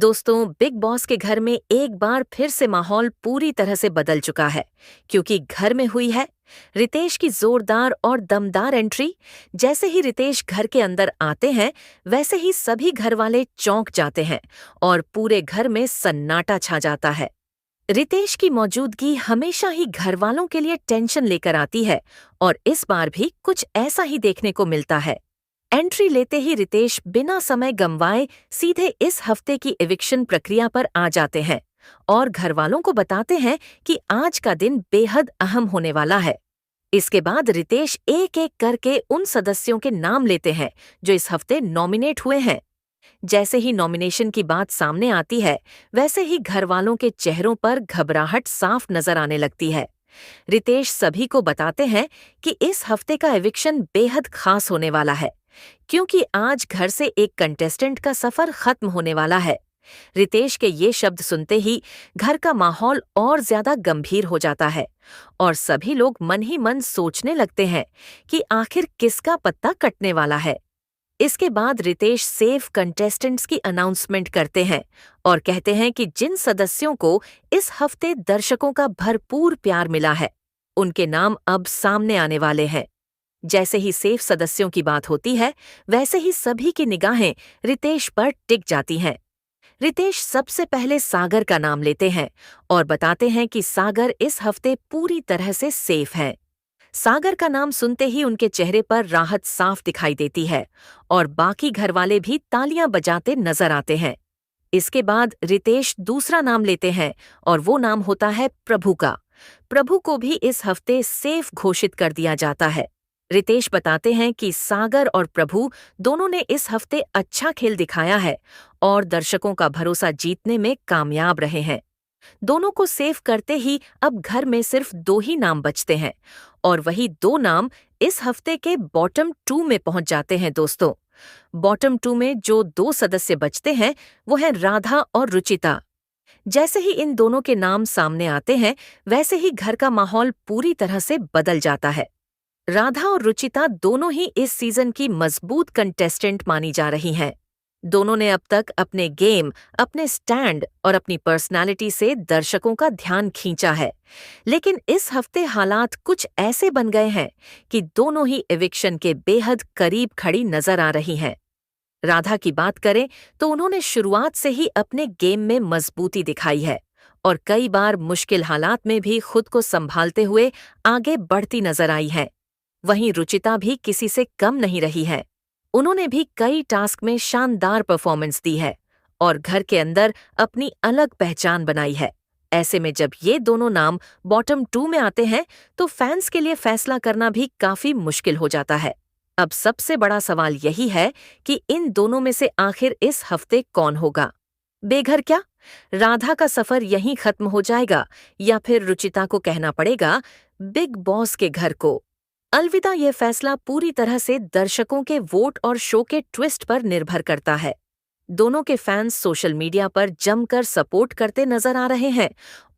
दोस्तों, big boss के घर में एक बार फिर से माहौल पूरी तरह से बदल चुका है, क्योंकि घर में हुई है रितेश की जोरदार और दमदार एंट्री। जैसे ही रितेश घर के अंदर आते हैं, वैसे ही सभी घर वाले चौंक जाते हैं और पूरे घर में सन्नाटा छा जाता है। रितेश की मौजूदगी हमेशा ही घर वालों के लिए टेंशन लेकर आती है और इस बार भी कुछ ऐसा ही देखने को मिलता है। एंट्री लेते ही रितेश बिना समय गंवाए सीधे इस हफ्ते की एविक्शन प्रक्रिया पर आ जाते हैं और घरवालों को बताते हैं कि आज का दिन बेहद अहम होने वाला है। इसके बाद रितेश एक एक करके उन सदस्यों के नाम लेते हैं जो इस हफ्ते नॉमिनेट हुए हैं। जैसे ही नॉमिनेशन की बात सामने आती है, वैसे ही घरवालों के चेहरों पर घबराहट साफ नजर आने लगती है। रितेश सभी को बताते हैं कि इस हफ्ते का एविक्शन बेहद खास होने वाला है, क्योंकि आज घर से एक कंटेस्टेंट का सफर खत्म होने वाला है। रितेश के ये शब्द सुनते ही घर का माहौल और ज्यादा गंभीर हो जाता है और सभी लोग मन ही मन सोचने लगते हैं कि आखिर किसका पत्ता कटने वाला है। इसके बाद रितेश सेफ कंटेस्टेंट्स की अनाउंसमेंट करते हैं और कहते हैं कि जिन सदस्यों को इस हफ्ते दर्शकों का भरपूर प्यार मिला है, उनके नाम अब सामने आने वाले हैं। जैसे ही सेफ सदस्यों की बात होती है, वैसे ही सभी की निगाहें रितेश पर टिक जाती हैं। रितेश सबसे पहले सागर का नाम लेते हैं और बताते हैं कि सागर इस हफ्ते पूरी तरह से सेफ है। सागर का नाम सुनते ही उनके चेहरे पर राहत साफ दिखाई देती है और बाकी घरवाले भी तालियां बजाते नजर आते हैं। इसके बाद रितेश दूसरा नाम लेते हैं और वो नाम होता है प्रभु का। प्रभु को भी इस हफ्ते सेफ घोषित कर दिया जाता है। रितेश बताते हैं कि सागर और प्रभु दोनों ने इस हफ्ते अच्छा खेल दिखाया है और दर्शकों का भरोसा जीतने में कामयाब रहे हैं। दोनों को सेफ करते ही अब घर में सिर्फ 2 ही नाम बचते हैं और वही 2 नाम इस हफ्ते के बॉटम 2 में पहुंच जाते हैं। दोस्तों, बॉटम 2 में जो 2 सदस्य बचते हैं, वो हैं राधा और रुचिता। जैसे ही इन दोनों के नाम सामने आते हैं, वैसे ही घर का माहौल पूरी तरह से बदल जाता है। राधा और रुचिता दोनों ही इस सीजन की मजबूत कंटेस्टेंट मानी जा रही हैं। दोनों ने अब तक अपने गेम, अपने स्टैंड और अपनी पर्सनालिटी से दर्शकों का ध्यान खींचा है। लेकिन इस हफ्ते हालात कुछ ऐसे बन गए हैं कि दोनों ही एविक्शन के बेहद करीब खड़ी नजर आ रही हैं। राधा की बात करें तो उन्होंने शुरुआत से ही अपने गेम में मजबूती दिखाई है और कई बार मुश्किल हालात में भी खुद को संभालते हुए आगे बढ़ती नजर आई है। वहीं रुचिता भी किसी से कम नहीं रही है। उन्होंने भी कई टास्क में शानदार परफॉर्मेंस दी है और घर के अंदर अपनी अलग पहचान बनाई है। ऐसे में जब ये दोनों नाम बॉटम 2 में आते हैं, तो फैंस के लिए फैसला करना भी काफी मुश्किल हो जाता है। अब सबसे बड़ा सवाल यही है कि इन दोनों में से आखिर इस हफ्ते कौन होगा? बेघर क्या? राधा का सफर यहीं खत्म हो जाएगा या फिर रुचिता को कहना पड़ेगा बिग बॉस के घर को? अलविदा, ये फैसला पूरी तरह से दर्शकों के वोट और शो के ट्विस्ट पर निर्भर करता है। दोनों के फैंस सोशल मीडिया पर जमकर सपोर्ट करते नजर आ रहे हैं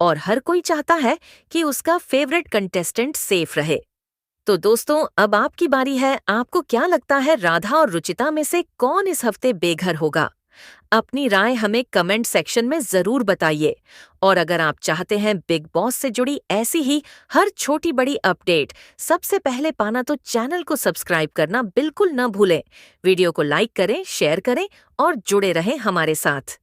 और हर कोई चाहता है कि उसका फेवरेट कंटेस्टेंट सेफ रहे। तो दोस्तों, अब आपकी बारी है। आपको क्या लगता है, राधा और रुचिता में से कौन इस हफ्ते बेघर होगा? अपनी राय हमें कमेंट सेक्शन में जरूर बताइए। और अगर आप चाहते हैं बिग बॉस से जुड़ी ऐसी ही हर छोटी बड़ी अपडेट सबसे पहले पाना, तो चैनल को सब्सक्राइब करना बिल्कुल न भूलें। वीडियो को लाइक करें, शेयर करें और जुड़े रहें हमारे साथ।